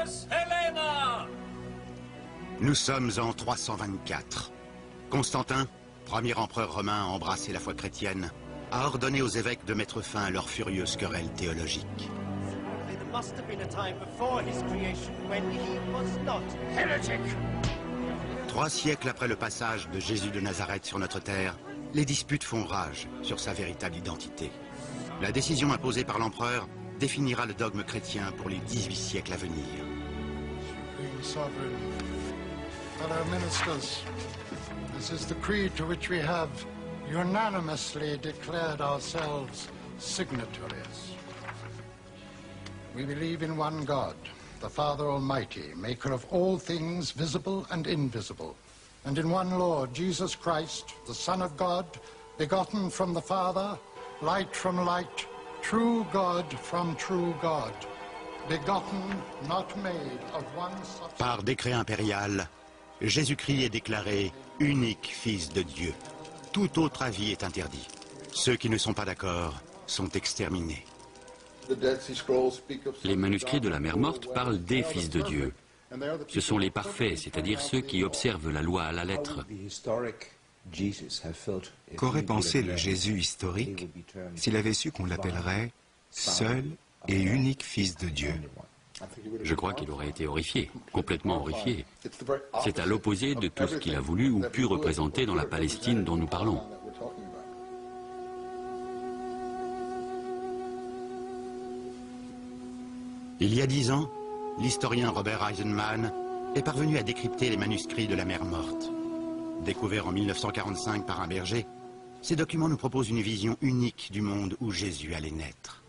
Salus Helena! Nous sommes en 324. Constantin, premier empereur romain à embrasser la foi chrétienne, a ordonné aux évêques de mettre fin à leur furieuse querelle théologique. There must have been a time before his creation when he was not heretic. 3 siècles après le passage de Jésus de Nazareth sur notre terre, les disputes font rage sur sa véritable identité. La décision imposée par l'empereur définira le dogme chrétien pour les 18 siècles à venir. Supreme Sovereign, fellow ministers, this is the creed to which we have unanimously declared ourselves signatories. We believe in one God, the Father Almighty, maker of all things visible and invisible, and in one Lord, Jesus Christ, the Son of God, begotten from the Father, light from light, true God from true God, begotten, not made, of one substance. Par décret impérial, Jésus-Christ est déclaré unique Fils de Dieu. Tout autre avis est interdit. Ceux qui ne sont pas d'accord sont exterminés. Les manuscrits de la mer morte parlent des fils de Dieu. Ce sont les parfaits, c'est-à-dire ceux qui observent la loi à la lettre. Qu'aurait pensé le Jésus historique s'il avait su qu'on l'appellerait seul et unique Fils de Dieu? Je crois qu'il aurait été horrifié, complètement horrifié. C'est à l'opposé de tout ce qu'il a voulu ou pu représenter dans la Palestine dont nous parlons. Il y a 10 ans, l'historien Robert Eisenman est parvenu à décrypter les manuscrits de la mer morte. Découverts en 1945 par un berger, ces documents nous proposent une vision unique du monde où Jésus allait naître.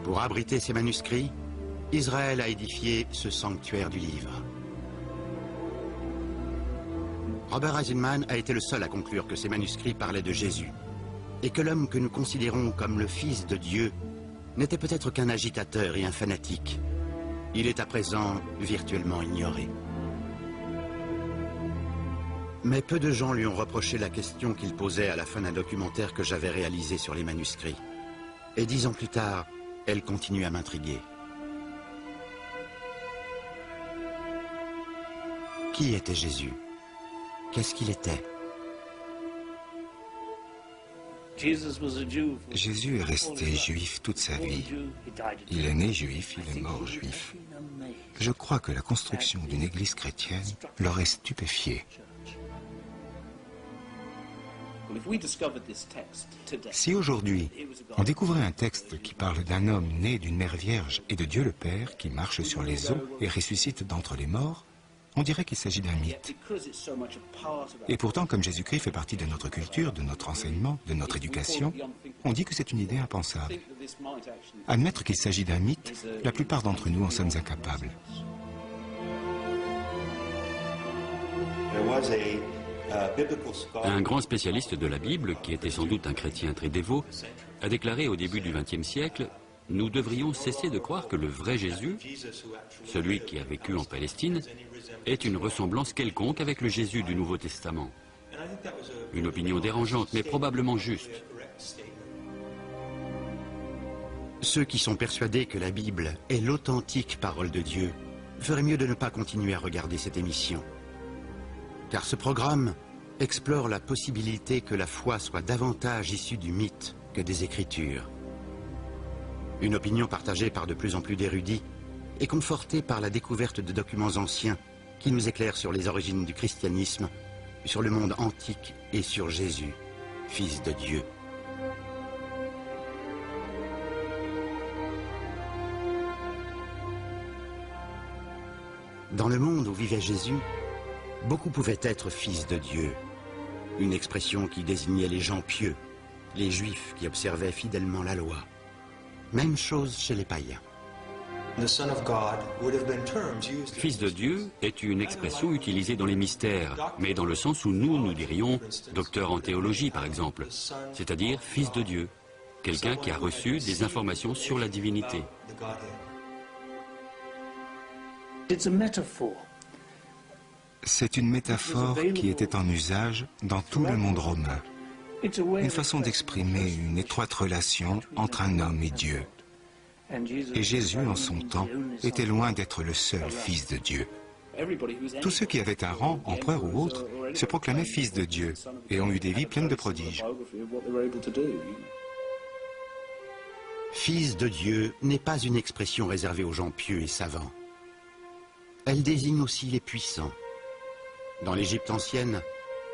Pour abriter ces manuscrits, Israël a édifié ce sanctuaire du livre. Robert Eisenman a été le seul à conclure que ces manuscrits parlaient de Jésus, et que l'homme que nous considérons comme le Fils de Dieu n'était peut-être qu'un agitateur et un fanatique. Il est à présent virtuellement ignoré. Mais peu de gens lui ont reproché la question qu'il posait à la fin d'un documentaire que j'avais réalisé sur les manuscrits. Et 10 ans plus tard, elle continue à m'intriguer. Qui était Jésus? Qu'est-ce qu'il était? Jésus est resté juif toute sa vie. Il est né juif, il est mort juif. Je crois que la construction d'une église chrétienne l'aurait stupéfié. Si aujourd'hui, on découvrait un texte qui parle d'un homme né d'une mère vierge et de Dieu le Père qui marche sur les eaux et ressuscite d'entre les morts, on dirait qu'il s'agit d'un mythe. Et pourtant, comme Jésus-Christ fait partie de notre culture, de notre enseignement, de notre éducation, on dit que c'est une idée impensable. Admettre qu'il s'agit d'un mythe, la plupart d'entre nous en sommes incapables. Un grand spécialiste de la Bible, qui était sans doute un chrétien très dévot, a déclaré au début du XXe siècle: nous devrions cesser de croire que le vrai Jésus, celui qui a vécu en Palestine, est une ressemblance quelconque avec le Jésus du Nouveau Testament. Une opinion dérangeante, mais probablement juste. Ceux qui sont persuadés que la Bible est l'authentique parole de Dieu feraient mieux de ne pas continuer à regarder cette émission. Car ce programme explore la possibilité que la foi soit davantage issue du mythe que des Écritures. Une opinion partagée par de plus en plus d'érudits et confortée par la découverte de documents anciens qui nous éclairent sur les origines du christianisme, sur le monde antique et sur Jésus, Fils de Dieu. Dans le monde où vivait Jésus, beaucoup pouvaient être fils de Dieu, une expression qui désignait les gens pieux, les Juifs qui observaient fidèlement la loi. Même chose chez les païens. Fils de Dieu est une expression utilisée dans les mystères, mais dans le sens où nous dirions docteur en théologie par exemple, c'est-à-dire fils de Dieu, quelqu'un qui a reçu des informations sur la divinité. C'est une métaphore qui était en usage dans tout le monde romain. une façon d'exprimer une étroite relation entre un homme et Dieu. Et Jésus, en son temps, était loin d'être le seul Fils de Dieu. Tous ceux qui avaient un rang, empereur ou autre, se proclamaient fils de Dieu et ont eu des vies pleines de prodiges. Fils de Dieu n'est pas une expression réservée aux gens pieux et savants. Elle désigne aussi les puissants. Dans l'Égypte ancienne,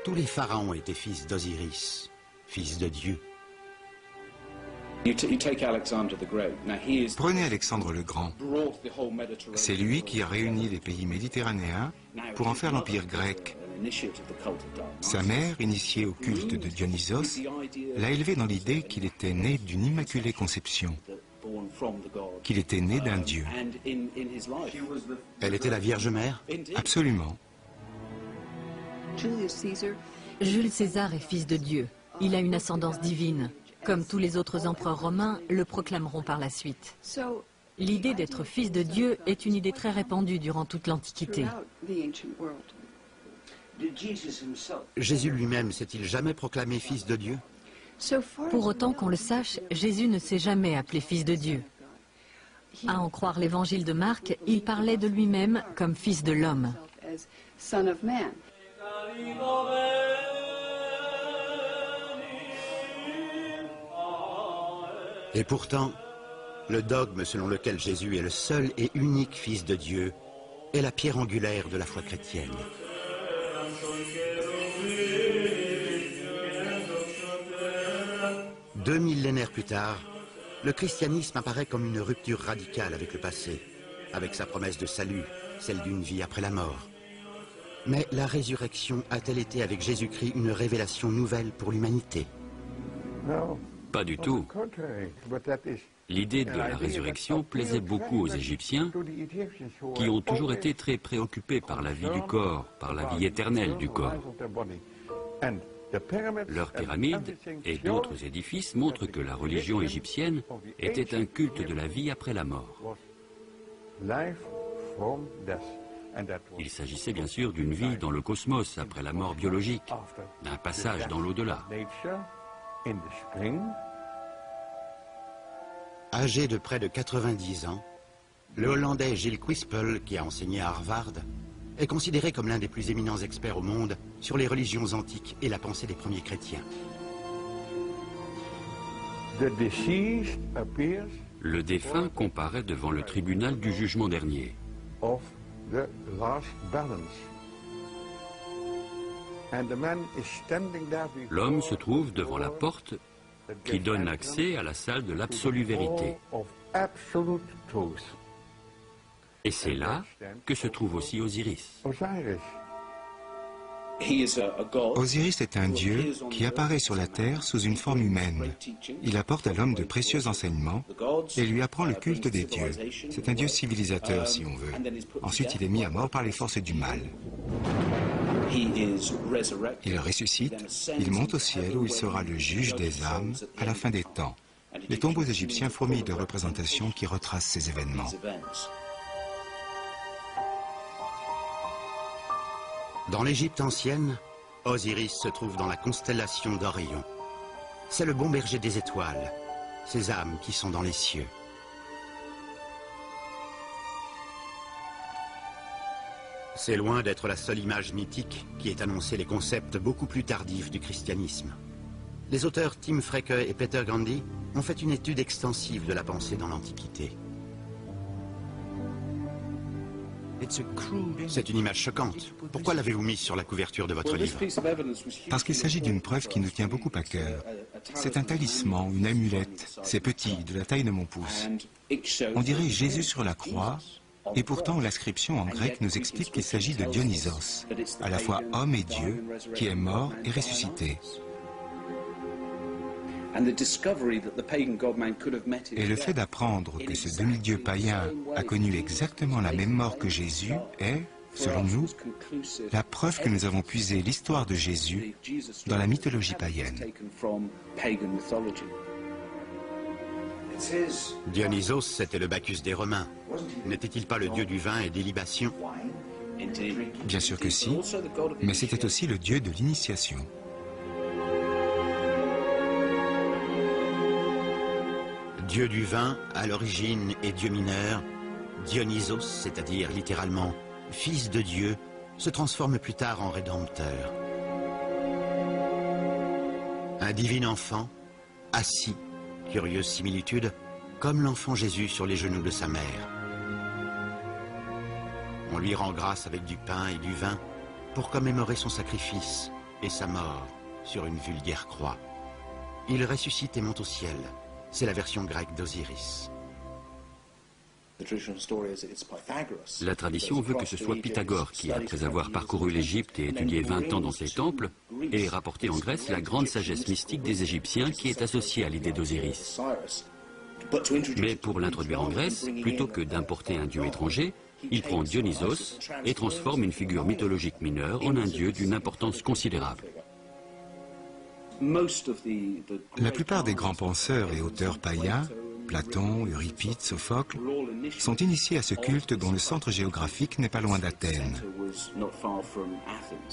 tous les pharaons étaient fils d'Osiris, fils de Dieu. Prenez Alexandre le Grand. C'est lui qui a réuni les pays méditerranéens pour en faire l'empire grec. Sa mère, initiée au culte de Dionysos, l'a élevé dans l'idée qu'il était né d'une immaculée conception, qu'il était né d'un Dieu. Elle était la Vierge Mère? Absolument. Jules César est fils de Dieu. Il a une ascendance divine. Comme tous les autres empereurs romains le proclameront par la suite. L'idée d'être fils de Dieu est une idée très répandue durant toute l'Antiquité. Jésus lui-même s'est-il jamais proclamé fils de Dieu? Pour autant qu'on le sache, Jésus ne s'est jamais appelé fils de Dieu. À en croire l'évangile de Marc, il parlait de lui-même comme fils de l'homme. Et pourtant, le dogme selon lequel Jésus est le seul et unique Fils de Dieu est la pierre angulaire de la foi chrétienne. Deux millénaires plus tard, le christianisme apparaît comme une rupture radicale avec le passé, avec sa promesse de salut, celle d'une vie après la mort. Mais la résurrection a-t-elle été avec Jésus-Christ une révélation nouvelle pour l'humanité? Pas du tout. L'idée de la résurrection plaisait beaucoup aux Égyptiens, qui ont toujours été très préoccupés par la vie du corps, par la vie éternelle du corps. Leurs pyramides et d'autres édifices montrent que la religion égyptienne était un culte de la vie après la mort. Il s'agissait bien sûr d'une vie dans le cosmos après la mort biologique, d'un passage dans l'au-delà. Âgé de près de 90 ans, le Hollandais Gilles Quispel, qui a enseigné à Harvard, est considéré comme l'un des plus éminents experts au monde sur les religions antiques et la pensée des premiers chrétiens. Le défunt comparaît devant le tribunal du jugement dernier. L'homme se trouve devant la porte qui donne accès à la salle de l'absolue vérité. Et c'est là que se trouve aussi Osiris. Osiris est un dieu qui apparaît sur la terre sous une forme humaine. Il apporte à l'homme de précieux enseignements et lui apprend le culte des dieux. C'est un dieu civilisateur, si on veut. Ensuite, il est mis à mort par les forces du mal. Il ressuscite, il monte au ciel où il sera le juge des âmes à la fin des temps. Les tombeaux égyptiens fourmillent de représentations qui retracent ces événements. Dans l'Égypte ancienne, Osiris se trouve dans la constellation d'Orion. C'est le bon berger des étoiles, ces âmes qui sont dans les cieux. C'est loin d'être la seule image mythique qui ait annoncé les concepts beaucoup plus tardifs du christianisme. Les auteurs Tim Freke et Peter Gandhi ont fait une étude extensive de la pensée dans l'Antiquité. C'est une image choquante. Pourquoi l'avez-vous mise sur la couverture de votre livre? Parce qu'il s'agit d'une preuve qui nous tient beaucoup à cœur. C'est un talisman, une amulette. C'est petit, de la taille de mon pouce. On dirait Jésus sur la croix, et pourtant l'inscription en grec nous explique qu'il s'agit de Dionysos, à la fois homme et Dieu, qui est mort et ressuscité. Et le fait d'apprendre que ce demi-dieu païen a connu exactement la même mort que Jésus est, selon nous, la preuve que nous avons puisé l'histoire de Jésus dans la mythologie païenne. Dionysos, c'était le Bacchus des Romains. N'était-il pas le dieu du vin et des libations? Bien sûr que si, mais c'était aussi le dieu de l'initiation. Dieu du vin, à l'origine, est dieu mineur. Dionysos, c'est-à-dire littéralement fils de Dieu, se transforme plus tard en rédempteur. Un divin enfant, assis, curieuse similitude, comme l'enfant Jésus sur les genoux de sa mère. On lui rend grâce avec du pain et du vin pour commémorer son sacrifice et sa mort sur une vulgaire croix. Il ressuscite et monte au ciel. C'est la version grecque d'Osiris. La tradition veut que ce soit Pythagore qui, après avoir parcouru l'Égypte et étudié 20 ans dans ses temples, ait rapporté en Grèce la grande sagesse mystique des Égyptiens qui est associée à l'idée d'Osiris. Mais pour l'introduire en Grèce, plutôt que d'importer un dieu étranger, il prend Dionysos et transforme une figure mythologique mineure en un dieu d'une importance considérable. La plupart des grands penseurs et auteurs païens, Platon, Euripide, Sophocle, sont initiés à ce culte dont le centre géographique n'est pas loin d'Athènes.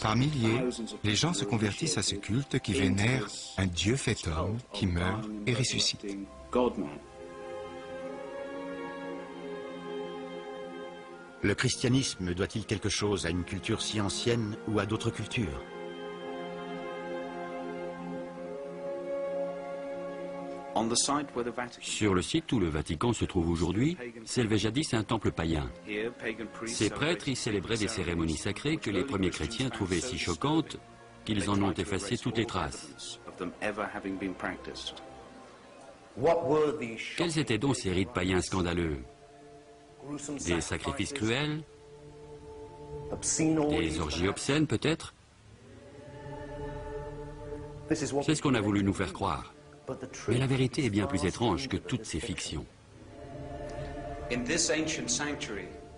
Par milliers, les gens se convertissent à ce culte qui vénère un Dieu fait homme qui meurt et ressuscite. Le christianisme doit-il quelque chose à une culture si ancienne ou à d'autres cultures? Sur le site où le Vatican se trouve aujourd'hui, s'élevait jadis un temple païen. Ces prêtres y célébraient des cérémonies sacrées que les premiers chrétiens trouvaient si choquantes qu'ils en ont effacé toutes les traces. Quels étaient donc ces rites païens scandaleux? Des sacrifices cruels? Des orgies obscènes peut-être? C'est ce qu'on a voulu nous faire croire. Mais la vérité est bien plus étrange que toutes ces fictions.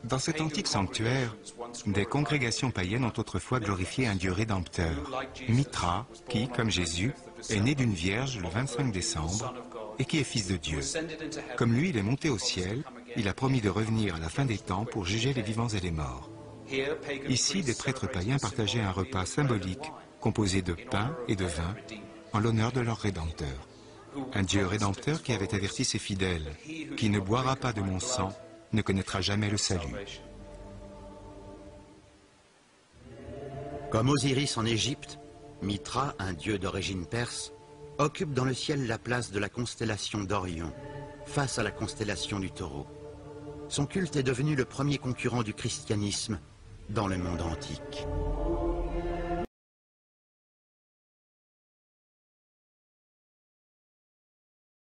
Dans cet antique sanctuaire, des congrégations païennes ont autrefois glorifié un Dieu rédempteur, Mithra, qui, comme Jésus, est né d'une vierge le 25 décembre et qui est fils de Dieu. Comme lui, il est monté au ciel, il a promis de revenir à la fin des temps pour juger les vivants et les morts. Ici, des prêtres païens partageaient un repas symbolique composé de pain et de vin en l'honneur de leur Rédempteur. Un Dieu rédempteur qui avait averti ses fidèles, « Qui ne boira pas de mon sang ne connaîtra jamais le salut. » Comme Osiris en Égypte, Mithra, un dieu d'origine perse, occupe dans le ciel la place de la constellation d'Orion, face à la constellation du Taureau. Son culte est devenu le premier concurrent du christianisme dans le monde antique.